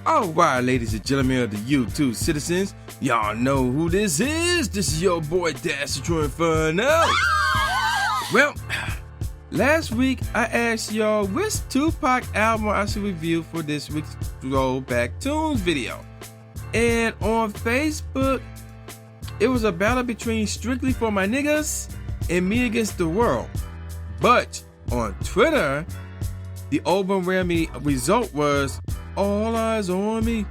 Alright, ladies and gentlemen of the YouTube citizens, y'all know who this is. This is your boy Dash Inferno. Well, last week I asked y'all which Tupac album I should review for this week's Throwback Tunes video. And on Facebook, it was a battle between Strictly for My Niggas and Me Against the World. But on Twitter, the overwhelming result was All Eyez On Me.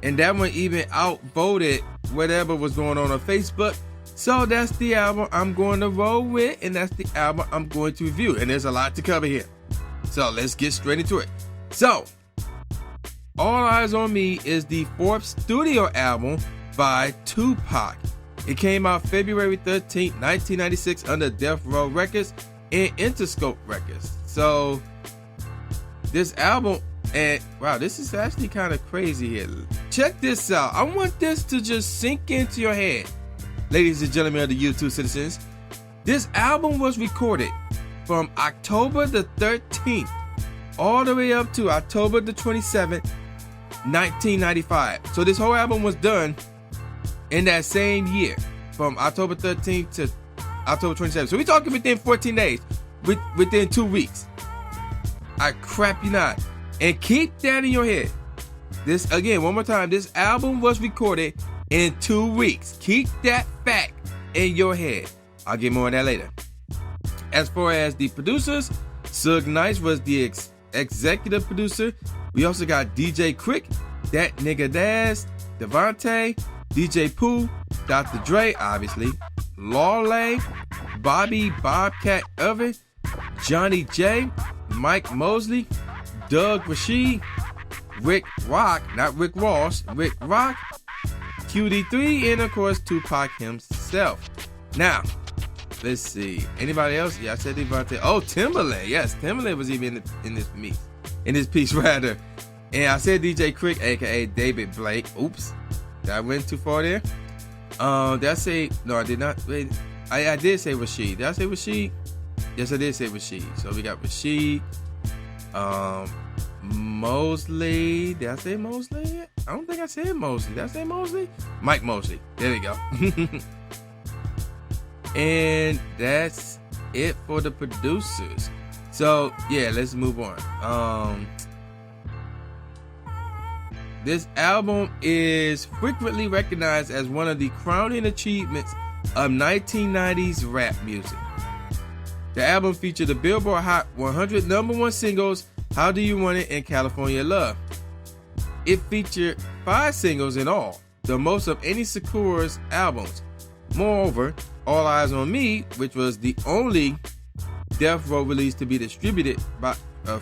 And that one even outvoted whatever was going on Facebook. So that's the album I'm going to roll with, and that's the album I'm going to review. And there's a lot to cover here. So let's get straight into it. So, All Eyez On Me is the fourth studio album by Tupac. It came out February 13, 1996 under Death Row Records and Interscope Records. So, this album, and wow, this is actually kind of crazy here. Check this out. I want this to just sink into your head. Ladies and gentlemen of the YouTube citizens, this album was recorded from October the 13th all the way up to October the 27th, 1995. So this whole album was done in that same year, from October 13th to October 27th. So we're talking within 14 days, within 2 weeks. I crap you not. And keep that in your head. This, again, one more time, this album was recorded in 2 weeks. Keep that fact in your head. I'll get more on that later. As far as the producers, Suge Knight was the executive producer. We also got DJ Quick, That Nigga Daz, Devontae, DJ Pooh, Dr. Dre, obviously, Lawley, Bobby Bobcat Irvin, Johnny J, Mike Mosley, Doug Rashid, Rick Rock, not Rick Ross, Rick Rock, QD3, and of course Tupac himself. Now, let's see. Anybody else? Yeah, I said Devontae. Oh, Timberland. Yes, Timberland was even in this piece rather. And I said DJ Quick, aka David Blake. Oops, I went too far there. Did I say? No, I did not. Wait, I did say Rashid. Did I say Rashid? Yes, I did say Rashid. So we got Rashid. Mosley. Did I say Mosley? I don't think I said Mosley. Did I say Mosley? Mike Mosley. There we go. And that's it for the producers. So yeah, let's move on. This album is frequently recognized as one of the crowning achievements of 1990s rap music. The album featured the Billboard Hot 100 #1 singles, How Do You Want It and California Love. It featured 5 singles in all, the most of any Shakur's albums. Moreover, All Eyez On Me, which was the only Death Row release to be distributed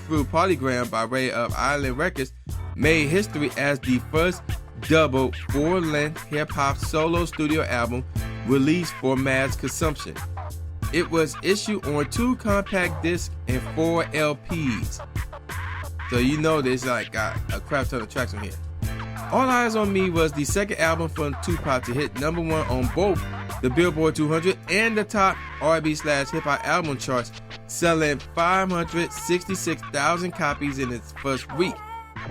through Polygram by way of Island Records, made history as the first double 4-length hip-hop solo studio album released for mass consumption. It was issued on 2 compact discs and 4 LPs. So you know there's like got a crap ton of tracks on here. All Eyez On Me was the second album from Tupac to hit #1 on both the Billboard 200 and the top R&B/hip-hop album charts, selling 566,000 copies in its first week.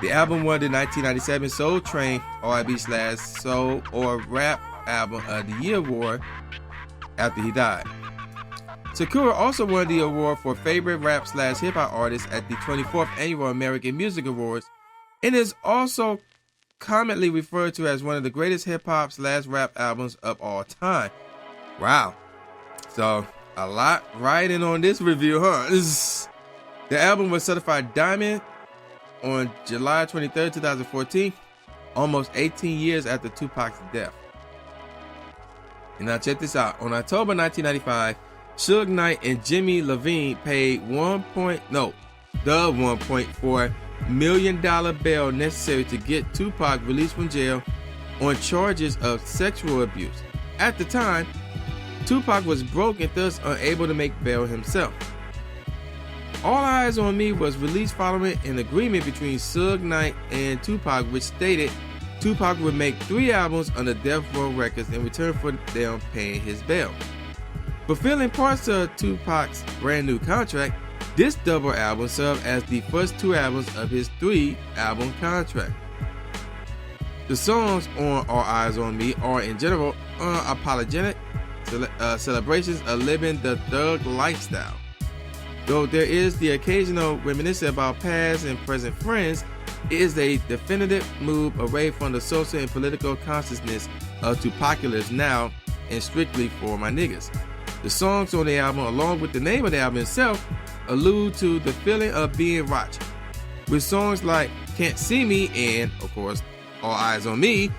The album won the 1997 Soul Train R&B/Soul or Rap Album of the Year award after he died. Shakur also won the award for Favorite Rap/Hip-Hop Artist at the 24th Annual American Music Awards, and is also commonly referred to as one of the greatest hip-hop/rap albums of all time. Wow. So, a lot riding on this review, huh? The album was certified diamond on July 23rd, 2014, almost 18 years after Tupac's death. And now check this out. On October 1995, Suge Knight and Jimmy Levine paid the $1.4 million bail necessary to get Tupac released from jail on charges of sexual abuse. At the time, Tupac was broke and thus unable to make bail himself. All Eyez On Me was released following an agreement between Suge Knight and Tupac, which stated Tupac would make 3 albums under Death Row Records in return for them paying his bail. Fulfilling parts of Tupac's brand new contract, this double album served as the first 2 albums of his 3-album contract. The songs on All Eyez On Me are in general unapologetic celebrations of living the thug lifestyle. Though there is the occasional reminiscence about past and present friends, it is a definitive move away from the social and political consciousness of Tupaculars now and strictly for my niggas. The songs on the album, along with the name of the album itself, allude to the feeling of being watched. With songs like Can't See Me and, of course, All Eyez On Me,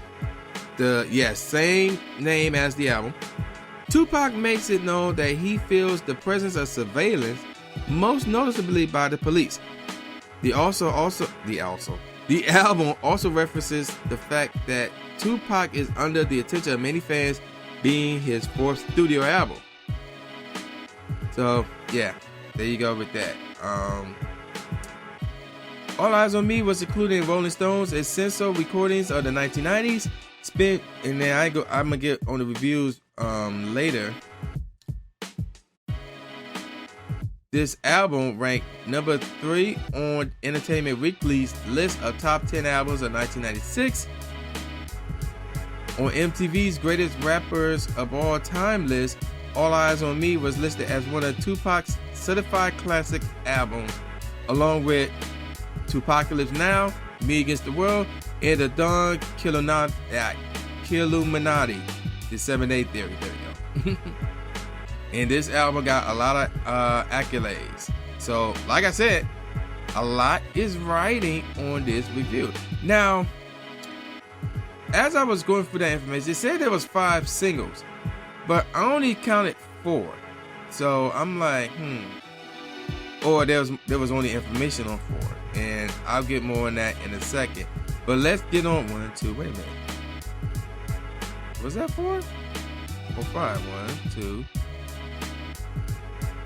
same name as the album, Tupac makes it known that he feels the presence of surveillance, most noticeably by the police. The album also references the fact that Tupac is under the attention of many fans, being his fourth studio album. So yeah, there you go with that. All Eyez On Me was included in Rolling Stone's Essential Recordings of the 1990s. And then I'm gonna get on the reviews later. This album ranked number 3 on Entertainment Weekly's list of top 10 albums of 1996. On MTV's Greatest Rappers of All Time list, All Eyez On Me was listed as one of Tupac's certified classic albums, along with Tupaculars Now, Me Against the World, and the Don Killuminati, the 7 Day Theory. There we go. And this album got a lot of accolades. So, like I said, a lot is riding on this review. Now, as I was going through that information, it said there was 5 singles, but I only counted 4. So I'm like, or there was only information on 4, and I'll get more on that in a second. But let's get on 1, 2. Wait a minute. Was that 4 or 5? 1, 2,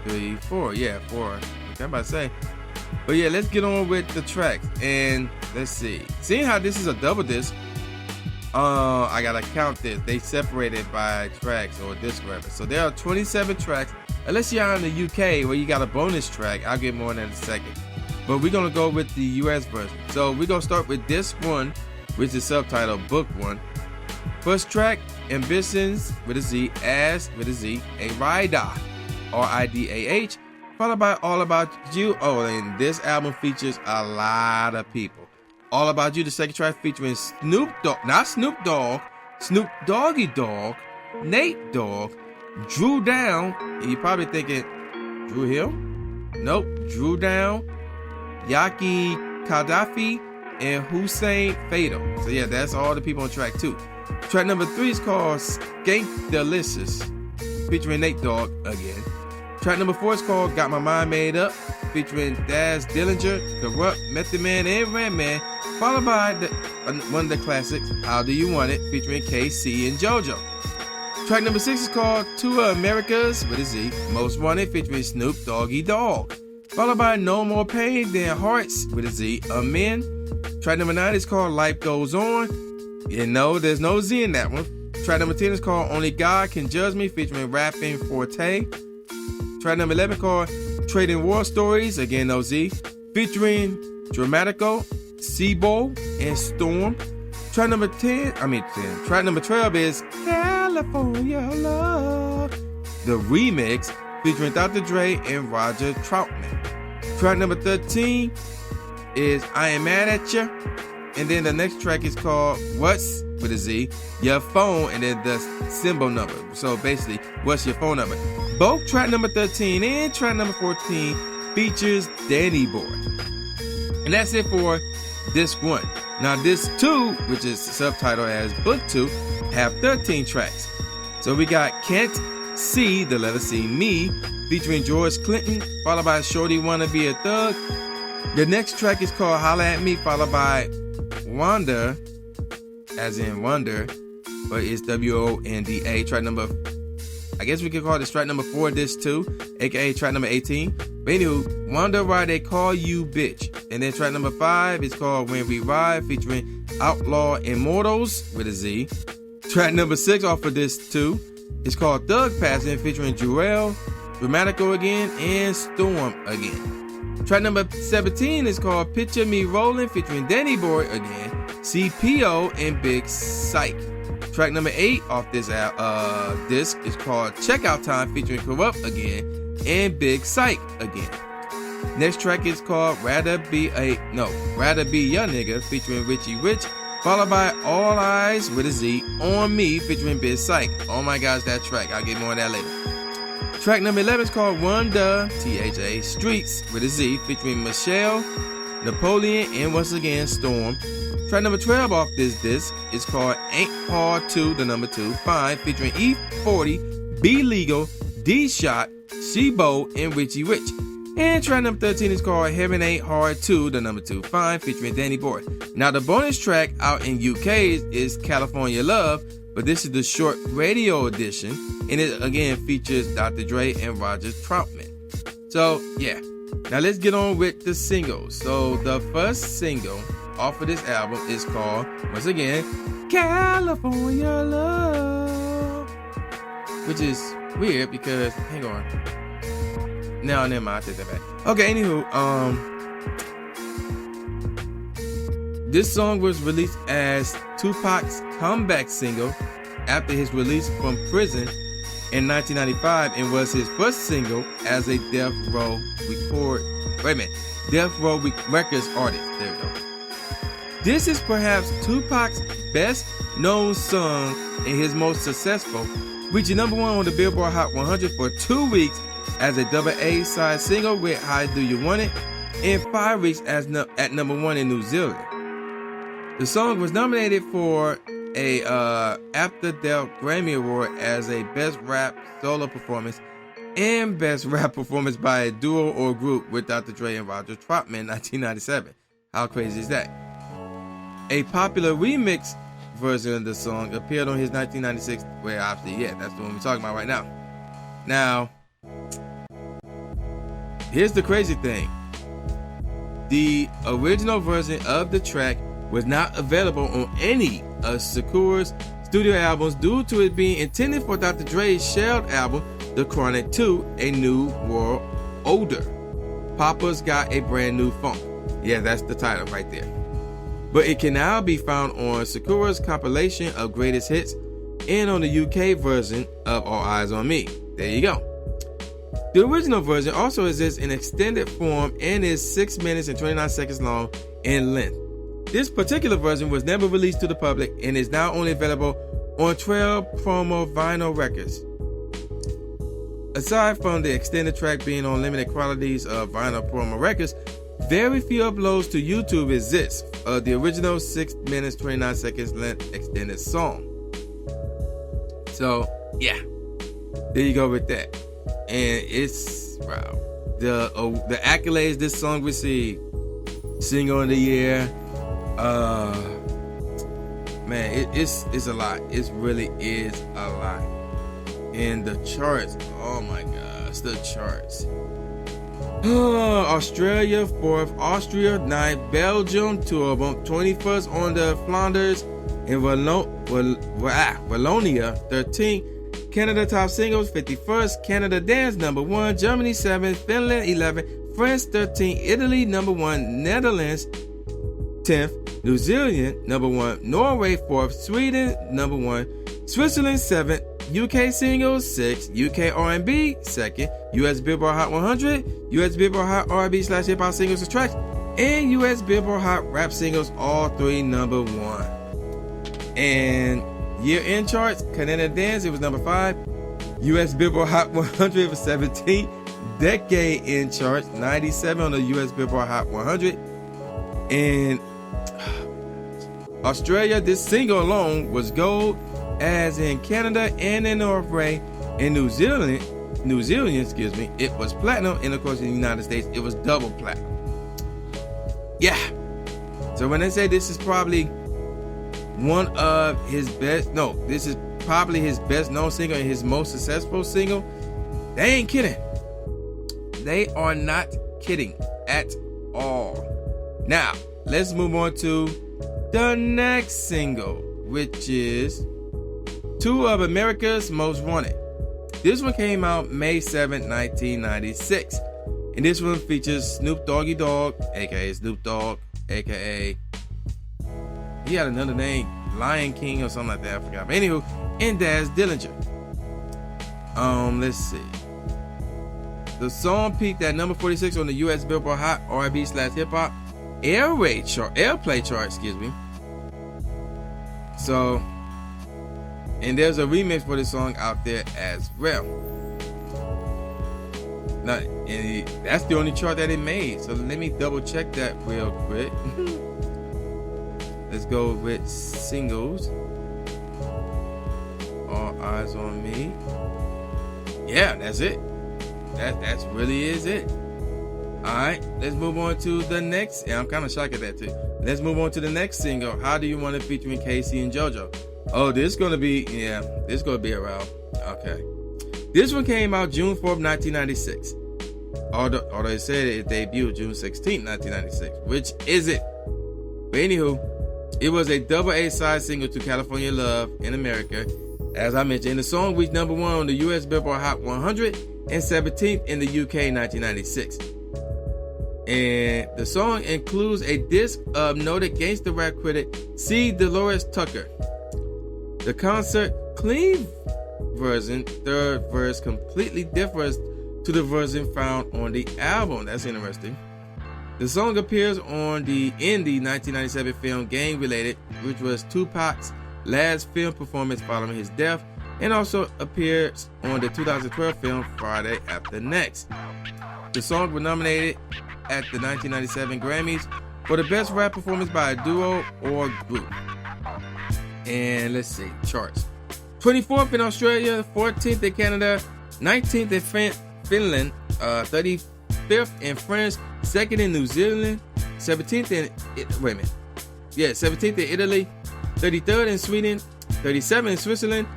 3, 4. Yeah, 4. Okay, I'm about to say. But yeah, let's get on with the tracks. And let's see. Seeing how this is a double disc, I gotta count this. They separated by tracks or disc reference. So there are 27 tracks. Unless you're in the UK where you got a bonus track, I'll get more on that in a second. But we're gonna go with the US version. So we're gonna start with disc 1, which is subtitled Book 1. First track, Ambitions with a Z, As with a Z, A Ridah, R-I-D-A-H, followed by All About You. Oh, and this album features a lot of people. All About You, the second track, featuring Snoop Doggy Dogg, Nate Dogg, Drew Down. And you're probably thinking, Drew Hill? Nope, Drew Down, Yaki Gaddafi, and Hussein Fatal. So yeah, that's all the people on track 2. Track number 3 is called Skank Delicious, featuring Nate Dogg again. Track number 4 is called Got My Mind Made Up, featuring Daz Dillinger, Corrupt, Method Man, and Redman, followed by one of the classics, How Do You Want It, featuring KC and JoJo. Track number 6 is called Two Americas with a Z, Most Wanted, featuring Snoop Doggy Dogg, followed by No More Pain Than Hearts with a Z, Amen. Track number 9 is called Life Goes On. You know, there's no Z in that one. Track number 10 is called Only God Can Judge Me, featuring Rapping Forte. Track number 11 called Trading War Stories, again no Z, featuring Dramatico, Seabold, and Storm. Track number 10. Track number 12 is California Love, the remix, featuring Dr. Dre and Roger Troutman. Track number 13 is I Ain't Mad At Ya. And then the next track is called What's, with a Z, Your Phone, and then the symbol number. So basically, what's your phone number? Both track number 13 and track number 14 features Danny Boy. And that's it for disc 1. Now disc 2, which is subtitled as Book 2, have 13 tracks. So we got Can't See, the letter C, Me, featuring George Clinton, followed by Shorty Wanna Be a Thug. The next track is called Holla At Me, followed by Wanda, as in Wonder, but it's W-O-N-D-A. Track number, I guess we could call this track number 4, disc 2, aka track number 18. But anywho, Wonder Why They Call You Bitch. And then track number 5 is called When We Ride, featuring Outlaw Immortals with a Z. Track number 6 off of disc 2 is called Thug Passion, featuring Jurel, Dramatico again, and Storm again. Track number 17 is called Picture Me Rolling, featuring Danny Boy again, CPO, and Big Psych. Track number 8 off this disc is called Checkout Time featuring Corrupt again and Big Psych again. Next track is called Rather Be Your Nigga featuring Richie Rich, followed by All Eyez with a Z On Me featuring Big Psych. Oh my gosh, that track. I'll get more of that later. Track number 11 is called Wonder THA Streets with a Z featuring Michelle, Napoleon, and once again Storm. Track number 12 off this disc is called Ain't Hard 2, the number 2, Fine, featuring E40, B Legal, D Shot, Shebo, and Richie Rich. And track number 13 is called Heaven Ain't Hard 2, the number 2, Fine, featuring Danny Boy. Now the bonus track out in UK is California Love, but this is the short radio edition, and it again features Dr. Dre and Roger Troutman. So yeah, now let's get on with the singles. So the first single off of this album is called, once again, California Love, which is weird because, hang on, no, never mind, I take that back. Okay, anywho, this song was released as Tupac's comeback single after his release from prison in 1995 and was his first single as a Death Row Records artist. There we go. This is perhaps Tupac's best known song and his most successful, reaching number 1 on the Billboard Hot 100 for 2 weeks as a double A side single with How Do You Want It, and 5 weeks at number 1 in New Zealand. The song was nominated for a After Death Grammy Award as a Best Rap Solo Performance and Best Rap Performance by a Duo or Group with Dr. Dre and Roger Troutman in 1997. How crazy is that? A popular remix version of the song appeared on his 1996, well, obviously, yeah, that's the one we're talking about right now. Now, here's the crazy thing. The original version of the track was not available on any of Shakur's studio albums due to it being intended for Dr. Dre's shared album, The Chronic 2, A New World Order. Papa's Got a Brand New Funk. Yeah, that's the title right there. But it can now be found on Sakura's compilation of greatest hits and on the UK version of All Eyez On Me. There you go. The original version also exists in extended form and is 6 minutes and 29 seconds long in length. This particular version was never released to the public and is now only available on 12 promo vinyl records. Aside from the extended track being on limited quantities of vinyl promo records, very few uploads to YouTube exist of the original 6 minutes 29 seconds length extended song. So yeah, there you go with that. And it's wow, the accolades this song received: single of the year. Man, it's a lot. It really is a lot. And the charts, oh my gosh, the charts. Australia 4th, Austria 9th, Belgium 2 of them, 21st on the Flanders, and Wallonia 13th, Canada top singles 51st, Canada dance number 1, Germany 7th, Finland 11th, France 13th, Italy number 1, Netherlands 10th, New Zealand number 1, Norway 4th, Sweden number 1, Switzerland 7th, UK singles 6th, UK R&B 2nd, US Billboard Hot 100, US Billboard Hot R&B/Hip Hop singles and tracks, and US Billboard Hot Rap singles, all 3 number 1. And year-end charts, Canada Dance, it was number 5, US Billboard Hot 100 was 17, decade end charts, 97 on the US Billboard Hot 100, and Australia, this single alone was gold, as in Canada and in Norway and New Zealand, it was platinum, and of course in the United States it was double platinum. Yeah. So when they say this is probably one of his best, no, this is probably his best known single and his most successful single, they ain't kidding. They are not kidding at all. Now, let's move on to the next single, which is 2 of America's Most Wanted. This one came out May 7, 1996. And this one features Snoop Doggy Dogg, aka Snoop Dogg, aka he had another name, Lion King or something like that. I forgot. But anywho, and Daz Dillinger. Let's see. The song peaked at number 46 on the U.S. Billboard Hot R&B/Hip Hop Airplay chart. Excuse me. So, and there's a remix for this song out there as well. Now, and that's the only chart that it made. So let me double check that real quick. Let's go with singles. All Eyez On Me. Yeah, that's it. That's really is it. Alright, let's move on to the next. And I'm kind of shocked at that too. Let's move on to the next single. How Do You Want It, featuring Casey and JoJo. Oh, this is gonna be around. Okay. This one came out June 4th, 1996. Although it said it debuted June 16th, 1996. Which is it? But anywho, it was a double A side single to California Love in America. As I mentioned, the song reached number 1 on the U.S. Billboard Hot 100 and 17th in the UK in 1996. And the song includes a disc of noted gangster rap critic C. Dolores Tucker. The concert clean version, third verse, completely differs to the version found on the album. That's interesting. The song appears in the 1997 film Gang Related, which was Tupac's last film performance following his death, and also appears on the 2012 film Friday After Next. The song was nominated at the 1997 Grammys for the best rap performance by a duo or group. And let's see, charts. 24th in Australia, 14th in Canada, 19th in Finland, 35th in France, 2nd in New Zealand, 17th in 17th in Italy, 33rd in Sweden, 37th in Switzerland,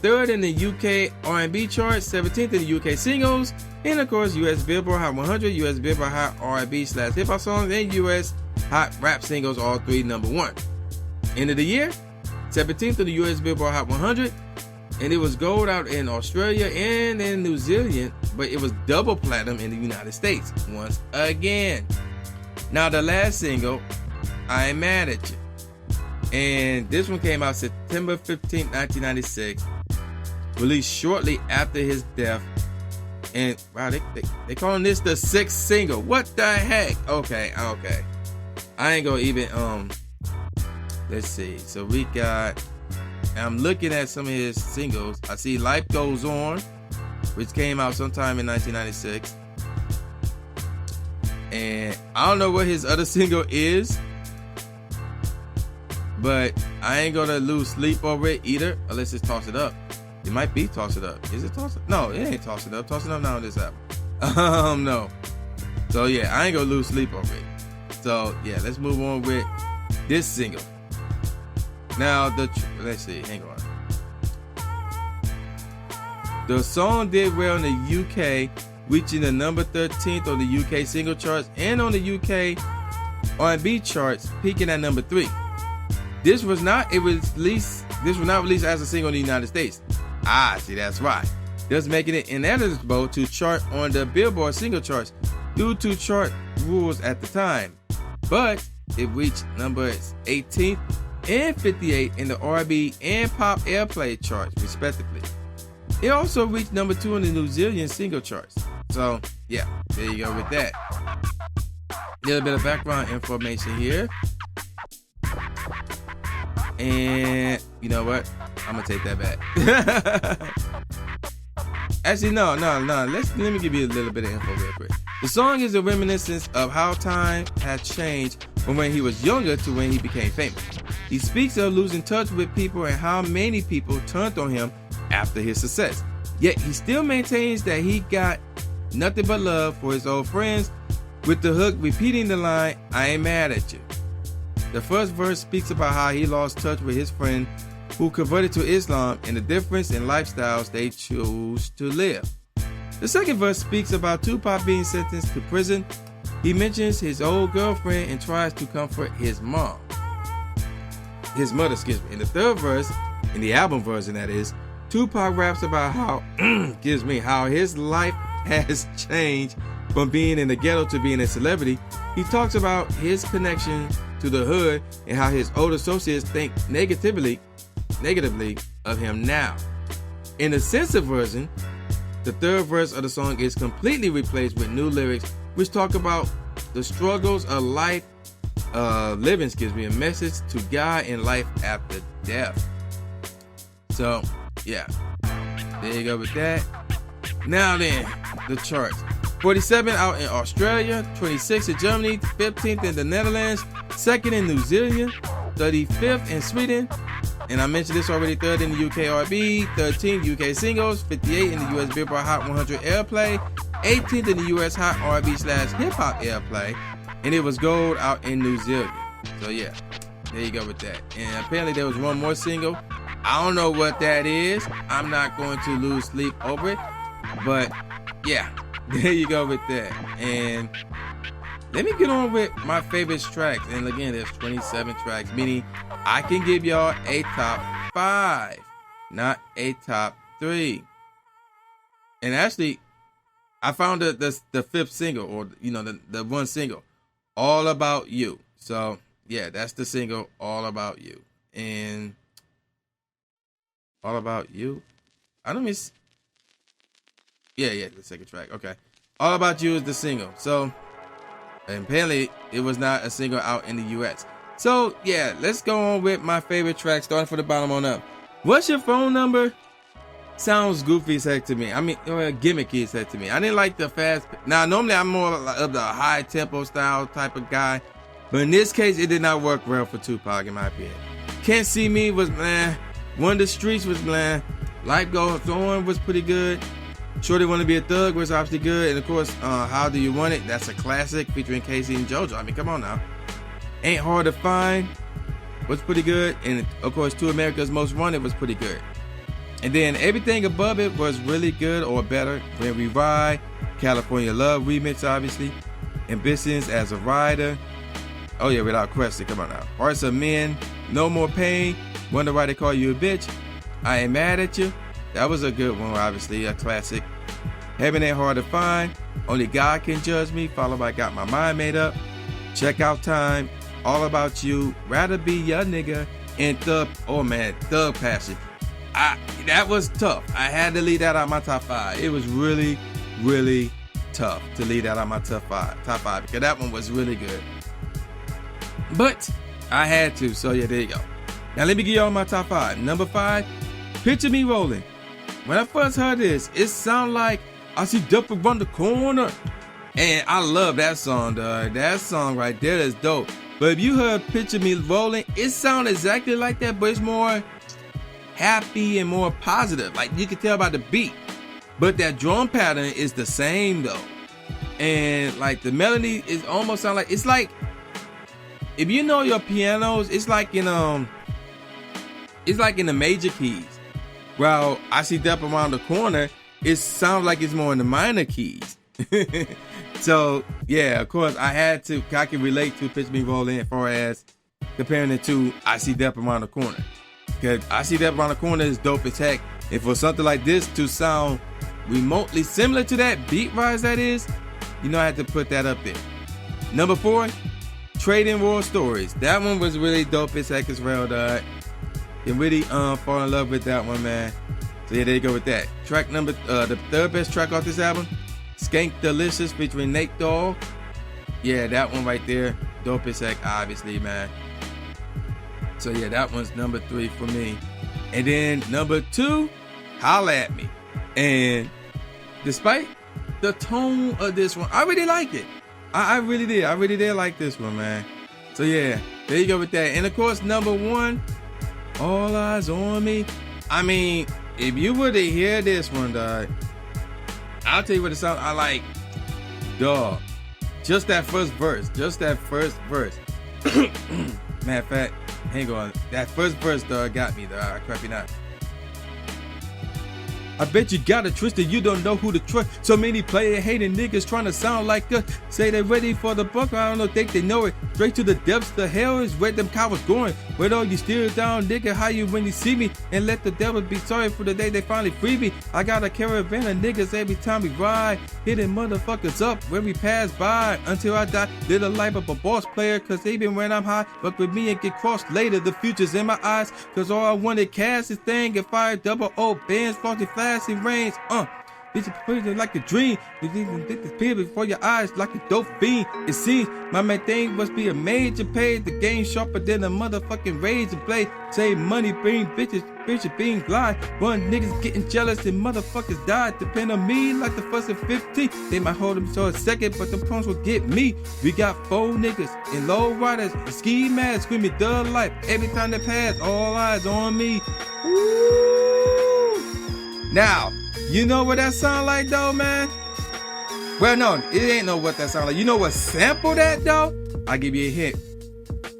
3rd in the UK R&B chart, 17th in the UK singles, and of course US Billboard Hot 100, US Billboard Hot R&B/Hip Hop songs, and US Hot Rap singles, all three number 1. End of the year, 17th in the US Billboard Hot 100, and it was gold out in Australia and in New Zealand, but it was double platinum in the United States once again. Now the last single, I Ain't Mad at You. And this one came out September 15, 1996, released shortly after his death. And wow, they calling this the 6th single. What the heck? Okay. I ain't gonna even let's see. So we got, I'm looking at some of his singles. I see Life Goes On, which came out sometime in 1996. And I don't know what his other single is, but I ain't gonna lose sleep over it either, unless it's Toss It Up. It might be Toss It Up. Is it Toss It? No, it ain't Toss It Up. Toss It Up now on this album. No. So yeah, I ain't gonna lose sleep over it. So yeah, let's move on with this single. Now let's see, hang on. The song did well in the UK, reaching the number 13th on the UK single charts and on the UK R&B charts, peaking at number 3. This was not released as a single in the United States. See, that's right. Thus making it ineligible to chart on the Billboard single charts due to chart rules at the time. But it reached number 18th and 58 in the R&B and pop airplay charts, respectively. It also reached number 2 in the New Zealand single charts. So, yeah, there you go with that. A little bit of background information here. And you know what? I'm gonna take that back. Actually, no. Let me give you a little bit of info real quick. The song is a reminiscence of how time had changed from when he was younger to when he became famous. He speaks of losing touch with people and how many people turned on him after his success. Yet he still maintains that he got nothing but love for his old friends, with the hook repeating the line, "I ain't mad at you." The first verse speaks about how he lost touch with his friend who converted to Islam and the difference in lifestyles they choose to live. The second verse speaks about Tupac being sentenced to prison. He mentions his old girlfriend and tries to comfort his mother. In the third verse, in the album version that is, Tupac raps about how how his life has changed from being in the ghetto to being a celebrity. He talks about his connection to the hood and how his old associates think negatively of him now. In the censored version, the third verse of the song is completely replaced with new lyrics which talk about the struggles of life, living, a message to God in life after death. So, yeah, there you go with that. Now then, the charts. 47 out in Australia, 26 in Germany, 15th in the Netherlands, 2nd in New Zealand, 35th in Sweden, and I mentioned this already, 3rd in the UK R&B, 13th UK singles, 58 in the US Billboard Hot 100 airplay, 18th in the US Hot R&B / hip hop airplay, and it was gold out in New Zealand. So yeah, there you go with that. And apparently there was one more single. I don't know what that is. I'm not going to lose sleep over it, but yeah, there you go with that. And let me get on with my favorite tracks. And again, there's 27 tracks, meaning I can give y'all a top 5, not a top 3. And actually, I found the fifth single, or the one single, All About You. So yeah, that's the single, All About You. And All About You, I don't miss. Yeah, the second track. Okay, All About You is the single. So, and apparently it was not a single out in the US. So yeah, let's go on with my favorite track, starting from the bottom on up. What's Your Phone Number? Sounds goofy as heck to me. I mean, gimmicky as heck to me. I didn't like the fast. Now, normally I'm more of the high tempo style type of guy, but in this case, it did not work well for Tupac, in my opinion. Can't See Me was blah. One of the Streets was blah. Life Goes On was pretty good. Shorty Wanna Be a Thug was obviously good. And of course, How Do You Want It? That's a classic featuring Casey and JoJo. I mean, come on now. Ain't Hard to Find was pretty good. And of course, To America's Most Wanted was pretty good. And then Everything Above It was really good or better. When We Ride, California Love remix, obviously. Ambitions as a Rider. Oh yeah, without question. Come on now. Hearts of Men, No More Pain, Wonder Why They Call You a Bitch, I Ain't Mad at You. That was a good one, obviously, a classic. Heaven Ain't Hard to Find, Only God Can Judge Me, followed by Got My Mind Made Up, Check Out Time, All About You, Rather Be Your Nigga, and Thug Passion. That was tough. I had to leave that out of my top 5. It was really, really tough to leave that out of my top five, because that one was really good. But I had to, so yeah, there you go. Now let me give y'all my top 5. Number 5, Picture Me Rolling. When I first heard this, it sounded like I see Dup around the corner. And I love that song, dog. That song right there is dope. But if you heard Picture Me Rolling, it sounds exactly like that, but it's more happy and more positive. Like you can tell by the beat. But that drum pattern is the same though. And like the melody is almost sound like, it's like, if you know your pianos, it's like in the major keys. Well, I See Dup Around the Corner, it sounds like it's more in the minor keys. So yeah, of course I can relate to Picture Me Rolling as far as comparing it to I See Dup Around the Corner. Because I See Dup Around the Corner is dope as heck. And for something like this to sound remotely similar to that, beat-wise that is, I had to put that up there. Number 4, Trading War Stories. That one was really dope as heck as well, dog. Can really fall in love with that one, man. So yeah, there you go with that. Track number, the third best track off this album, Skank Delicious featuring Nate Dogg. Yeah, that one right there, dope as heck, obviously, man. So yeah, that one's number 3 for me. And then number 2, Holla At Me. And despite the tone of this one, I really liked it. I really did. I really did like this one, man. So yeah, there you go with that. And of course, number 1, All Eyez On Me. I mean, if you were to hear this one, dog, I'll tell you what it sounds. I like, dog. Just that first verse. Matter of fact, hang on. That first verse, dog, got me, dog. I crap you not. I bet you got it twisted, you don't know who to trust. So many player hating niggas trying to sound like us. Say they ready for the buck, I don't know, think they know it. Straight to the depths, the hell is where them cowards going. Where all you still down, nigga, how you when you see me? And let the devil be sorry for the day they finally free me. I got a caravan of niggas every time we ride, hitting motherfuckers up when we pass by. Until I die, live the life of a boss player, cause even when I'm high, fuck with me and get crossed later. The future's in my eyes, cause all I wanted cash is thing and fire double O bands, frosty flashy rains. Bitch, put it like a dream. You get this pill before your eyes like a dope fiend. It seems my main thing must be a major pay. The game sharper than a motherfucking razor blade. Save money, bring bitches being blind. One niggas getting jealous and motherfuckers die. Depend on me like the first and 15. They might hold them so a second, but the punks will get me. We got 4 niggas and low riders and ski masks screaming thug life. Every time they pass, all eyes on me. Woo! Now, you know what that sound like though, man? Well, no, it ain't know what that sound like. You know what sample that though? I'll give you a hint.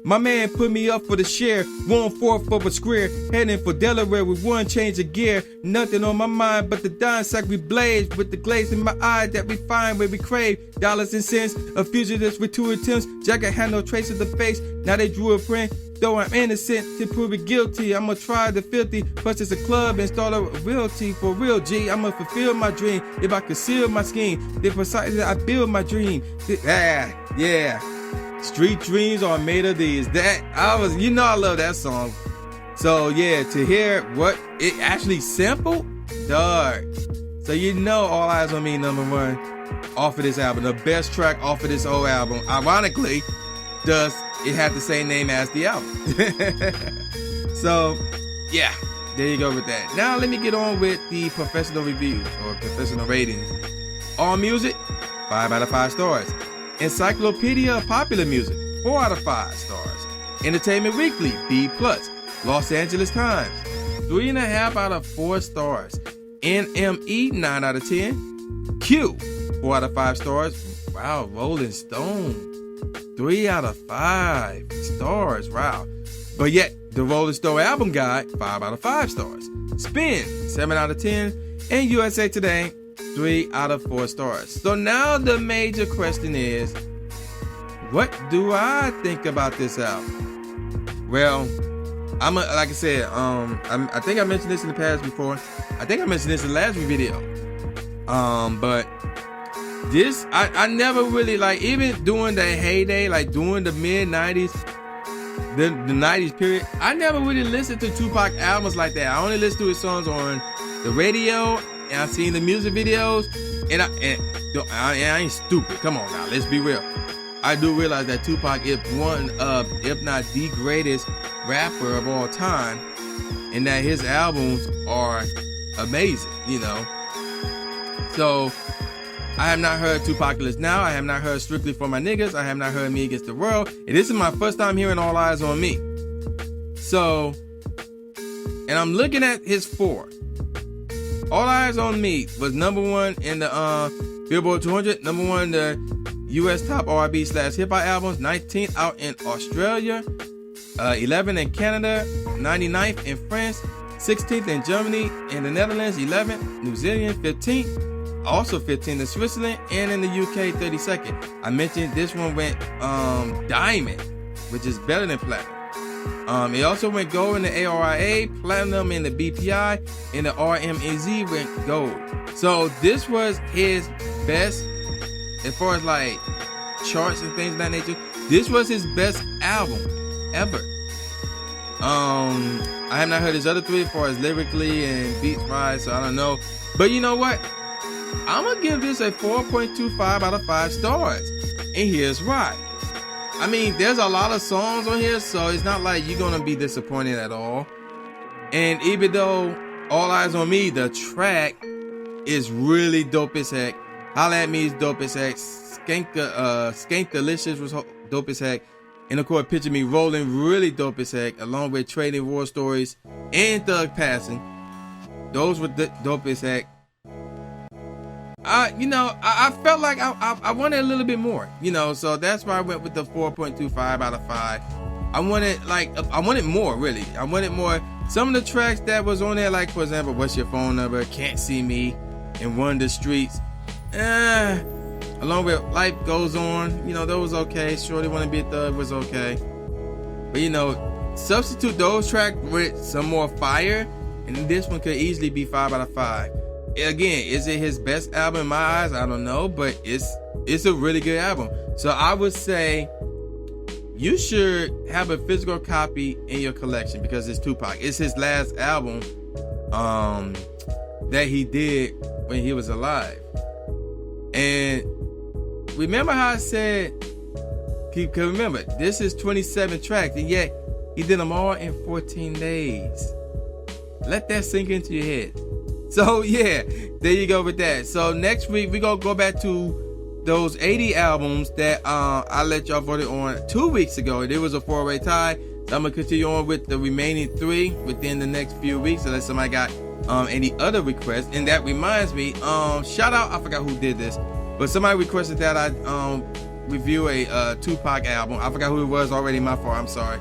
My man put me up for the share, 1/4 of a square, heading for Delaware with one change of gear. Nothing on my mind but the dime sack we blaze, with the glaze in my eye that we find where we crave. Dollars and cents, a fugitive with 2 attempts. Jacket had no trace of the face, now they drew a print. Though I'm innocent, to prove it guilty, I'ma try the filthy. Purchase a club and start a realty for real G. I'ma fulfill my dream if I conceal my scheme. Then precisely I build my dream. Yeah. Street dreams are made of these. You know I love that song. So yeah, to hear what it actually sampled, dog. So you know All Eyez On Me #1 off of this album. The best track off of this whole album. Ironically, does it have the same name as the album. So yeah, there you go with that. Now let me get on with the professional reviews or professional ratings. All Music, 5 out of 5 stars. Encyclopedia of Popular Music, 4 out of 5 stars. Entertainment Weekly, B+. Los Angeles Times, 3.5 out of 4 stars. NME, 9 out of 10. Q, 4 out of 5 stars. Wow, Rolling Stone, 3 out of 5 stars. Wow. But yet, the Rolling Stone Album Guide, 5 out of 5 stars. Spin, 7 out of 10. And USA Today, 3 out of 4 stars. So now the major question is, what do I think about this album? Well, like I said, I think I mentioned this in the past before. I think I mentioned this in the last video. But this, I never really, like, even during the heyday, like during the mid-90s, the 90s period, I never really listened to Tupac albums like that. I only listened to his songs on the radio, and I've seen the music videos, and I ain't stupid. Come on now, let's be real. I do realize that Tupac is one of, if not the greatest rapper of all time, and that his albums are amazing, you know. So I have not heard Tupaculous Now. I have not heard Strictly For My Niggas. I have not heard Me Against the World. And this is my first time hearing All Eyez On Me. So, and I'm looking at his 4. All Eyez On Me was #1 in the Billboard 200, #1 in the US Top R&B/Hip Hop Albums, 19th out in Australia, 11th in Canada, 99th in France, 16th in Germany, in the Netherlands, 11th, New Zealand, 15th, also 15th in Switzerland, and in the UK, 32nd. I mentioned this one went diamond, which is better than platinum. It also went gold in the ARIA, platinum in the BPI, and the RMAZ went gold. So this was his best, as far as like charts and things of that nature. This was his best album ever. I have not heard his other 3 as far as lyrically and beats wise, so I don't know. But you know what? I'm gonna give this a 4.25 out of 5 stars, and here's why. I mean, there's a lot of songs on here, so it's not like you're gonna be disappointed at all. And even though All Eyez On Me, the track, is really dope as heck. Holla At Me is dope as heck. Skank Delicious was dope as heck. And of course, Picture Me Rolling, really dope as heck, along with Trading War Stories and Thug Passion. Those were dope as heck. I felt like I wanted a little bit more, so that's why I went with the 4.25 out of 5. I wanted more, really. I wanted more some of the tracks that was on there, like for example, What's Your Phone Number, Can't See Me, and Run the Streets, along with Life Goes On, you know, those okay. Shorty Wanna Be a Thug was okay. But you know, substitute those tracks with some more fire, and this one could easily be 5 out of 5. Again, is it his best album in my eyes? I don't know, but it's a really good album. So I would say you should have a physical copy in your collection because it's Tupac. It's his last album that he did when he was alive. And remember how I said, remember, this is 27 tracks, and yet he did them all in 14 days. Let that sink into your head. So yeah, there you go with that. So next week we're gonna go back to those 80 albums that I let y'all vote on 2 weeks ago. It was a 4-way tie. So I'm gonna continue on with the remaining 3 within the next few weeks unless somebody got any other requests. And that reminds me, shout out, I forgot who did this, but somebody requested that I review a Tupac album. I forgot who it was already, my fault, I'm sorry.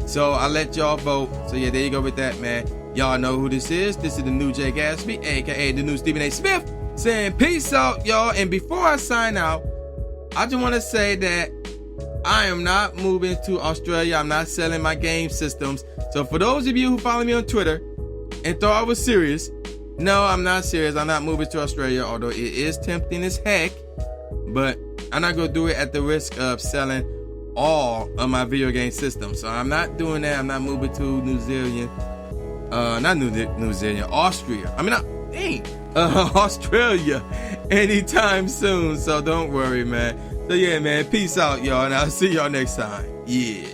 So I let y'all vote. So yeah, there you go with that, man. Y'all know who this is. This is the new Jay Gatsby, aka the new Stephen A. Smith, saying peace out, y'all. And before I sign out, I just want to say that I am not moving to Australia. I'm not selling my game systems. So for those of you who follow me on Twitter and thought I was serious, no, I'm not serious. I'm not moving to Australia, although it is tempting as heck. But I'm not going to do it at the risk of selling all of my video game systems. So I'm not doing that. I'm not moving to New Zealand. Not New Zealand, Austria. I mean, Australia anytime soon. So don't worry, man. So yeah, man, peace out, y'all, and I'll see y'all next time. Yeah.